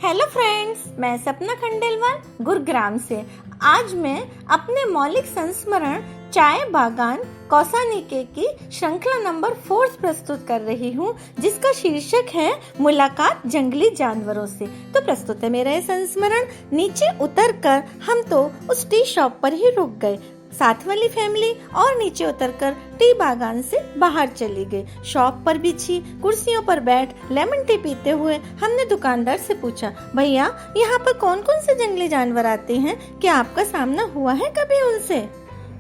Hello friends, मैं सपना खंडेलवाल गुरुग्राम से। आज मैं अपने मौलिक संस्मरण चाय बागान कौसानीके की श्रृंखला नंबर 4 प्रस्तुत कर रही हूँ, जिसका शीर्षक है मुलाकात जंगली जानवरों से। तो प्रस्तुत है मेरा ये संस्मरण। नीचे उतरकर हम तो उस टी शॉप पर ही रुक गए। साथ वाली फैमिली और नीचे उतरकर टी बागान से बाहर चली गई। शॉप पर बिछी कुर्सियों पर बैठ लेमन टी पीते हुए हमने दुकानदार से पूछा, भैया यहाँ पर कौन कौन से जंगली जानवर आते हैं? क्या आपका सामना हुआ है कभी उनसे?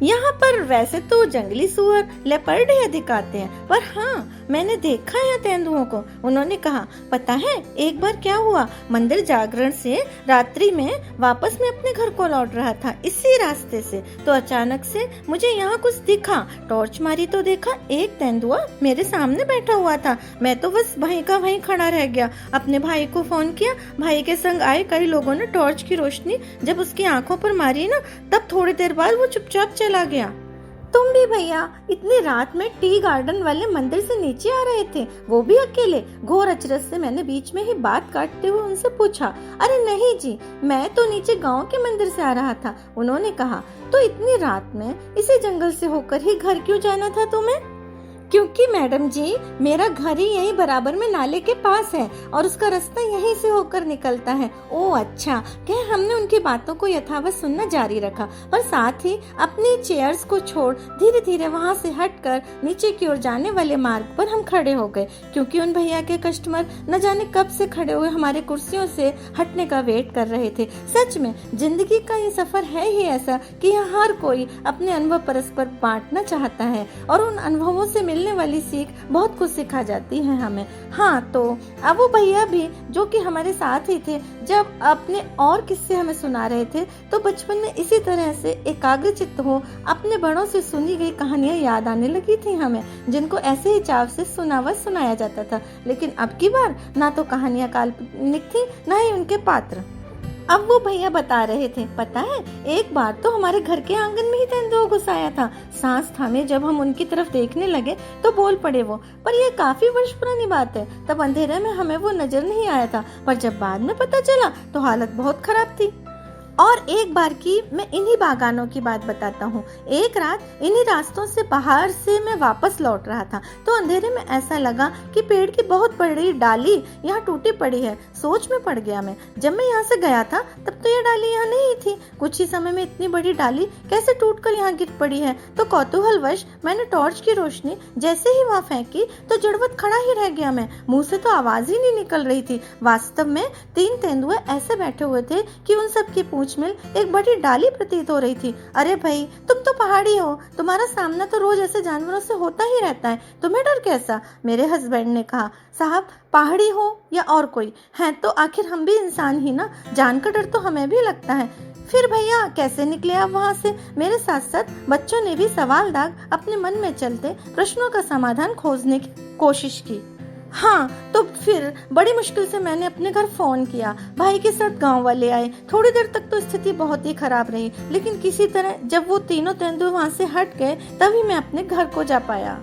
यहाँ पर वैसे तो जंगली सुअर लेपर्ड ही अधिक आते हैं, पर हाँ मैंने देखा है तेंदुओं को। उन्होंने कहा, पता है एक बार क्या हुआ, मंदिर जागरण से रात्रि में वापस मैं अपने घर को लौट रहा था इसी रास्ते से, तो अचानक से मुझे यहाँ कुछ दिखा। टॉर्च मारी तो देखा एक तेंदुआ मेरे सामने बैठा हुआ था। मैं तो बस वहीं का वहीं खड़ा रह गया। अपने भाई को फोन किया, भाई के संग आए कई लोगों ने टॉर्च की रोशनी जब उसकी आंखों पर मारी ना, तब थोड़ी देर बाद वो चुपचाप चला गया। तुम भी भैया इतनी रात में टी गार्डन वाले मंदिर से नीचे आ रहे थे, वो भी अकेले? घोर अचरज से मैंने बीच में ही बात काटते हुए उनसे पूछा। अरे नहीं जी, मैं तो नीचे गांव के मंदिर से आ रहा था। उन्होंने कहा, तो इतनी रात में इसी जंगल से होकर ही घर क्यों जाना था तुम्हें? क्योंकि मैडम जी मेरा घर ही यही बराबर में नाले के पास है और उसका रास्ता यहीं से होकर निकलता है। ओह अच्छा। कह हमने उनकी बातों को यथावत सुनना जारी रखा, पर साथ ही अपनी चेयर्स को छोड़ धीरे धीरे वहां से हटकर नीचे की ओर जाने वाले मार्ग पर हम खड़े हो गए, क्योंकि उन भैया के कस्टमर न जाने कब से खड़े हुए हमारे कुर्सियों से हटने का वेट कर रहे थे। सच में जिंदगी का ये सफर है ही ऐसा कि यहाँ हर कोई अपने अनुभव परस्पर बांटना चाहता है और उन अनुभवों से मिलने वाली सीख बहुत कुछ सिखा जाती है हमें। हाँ, तो अब वो भैया भी जो कि हमारे साथ ही थे, जब अपने और किस्से हमें सुना रहे थे, तो बचपन में इसी तरह से एकाग्रचित्त हो अपने बड़ों से सुनी गई कहानियां याद आने लगी थी हमें, जिनको ऐसे ही चाव से सुनाया जाता था। लेकिन अब की बार ना तो कहानियां काल्पनिक थी, ना ही उनके पात्र। अब वो भैया बता रहे थे, पता है एक बार तो हमारे घर के आंगन में ही तेंदुआ घुस आया था। सांस थामे जब हम उनकी तरफ देखने लगे तो बोल पड़े वो, पर यह काफी वर्ष पुरानी बात है। तब अंधेरे में हमें वो नजर नहीं आया था, पर जब बाद में पता चला तो हालत बहुत खराब थी। और एक बार की मैं इन्हीं बागानों की बात बताता हूँ। एक रात इन्हीं रास्तों से बाहर से मैं वापस लौट रहा था, तो अंधेरे में ऐसा लगा कि पेड़ की बहुत बड़ी डाली यहाँ टूटी पड़ी है। सोच में पड़ गया मैं। जब मैं यहाँ से गया था तब तो ये डाली यहाँ नहीं थी। कुछ ही समय में इतनी बड़ी डाली कैसे टूटकर यहाँ गिर पड़ी है? तो कौतूहलवश मैंने टॉर्च की रोशनी जैसे ही वहाँ फेंकी तो जड़वत खड़ा ही रह गया मैं। मुंह से तो आवाज ही नहीं निकल रही थी। वास्तव में 3 तेंदुए ऐसे बैठे हुए थे कि उन सब की पूंछ में एक बड़ी डाली प्रतीत हो रही थी। अरे भाई तुम तो पहाड़ी हो, तुम्हारा सामना तो रोज ऐसे जानवरों से होता ही रहता है, तुम्हें डर कैसा? मेरे हस्बैंड ने कहा, साहब पहाड़ी हो या और कोई है तो आखिर हम भी इंसान ही ना, जान का डर तो हमें भी लगता है। फिर भैया कैसे निकले आप वहाँ से? मेरे साथ साथ बच्चों ने भी सवाल दाग अपने मन में चलते प्रश्नों का समाधान खोजने की कोशिश की। हाँ, तो फिर बड़ी मुश्किल से मैंने अपने घर फोन किया। भाई के साथ गांव वाले आए। थोड़ी देर तक तो स्थिति बहुत ही खराब रही, लेकिन किसी तरह जब वो तीनों तेंदुए वहां से हट गए तभी मैं अपने घर को जा पाया।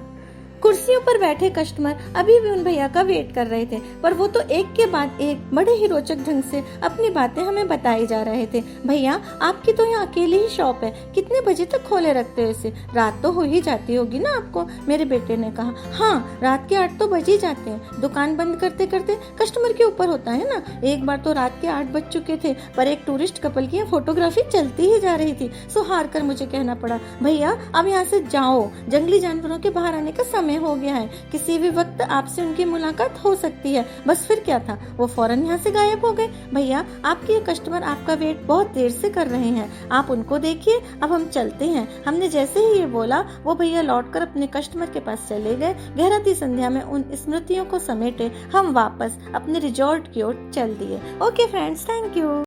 कुर्सियों पर बैठे कस्टमर अभी भी उन भैया का वेट कर रहे थे, पर वो तो एक के बाद एक बड़े ही रोचक ढंग से अपनी बातें हमें बताई जा रहे थे। भैया आपकी तो यहाँ अकेली ही शॉप है, कितने बजे तक खोले रखते हो इसे? रात तो हो ही जाती होगी ना आपको? मेरे बेटे ने कहा, हाँ रात के 8 तो बज ही जाते हैं। दुकान बंद करते करते कस्टमर के ऊपर होता है ना। एक बार तो रात के 8 बज चुके थे, पर एक टूरिस्ट कपल की फोटोग्राफी चलती ही जा रही थी। सो हार कर मुझे कहना पड़ा, भैया अब यहाँ से जाओ, जंगली जानवरों के बाहर आने का समय हो गया है, किसी भी वक्त आपसे उनकी मुलाकात हो सकती है। बस फिर क्या था, वो फौरन यहाँ से गायब हो गए। भैया आपके कस्टमर आपका वेट बहुत देर से कर रहे हैं, आप उनको देखिए, अब हम चलते हैं। हमने जैसे ही ये बोला वो भैया लौटकर अपने कस्टमर के पास चले गए। गहराती संध्या में उन स्मृतियों को समेटे हम वापस अपने रिजॉर्ट की ओर चल दिए। Okay friends, thank you.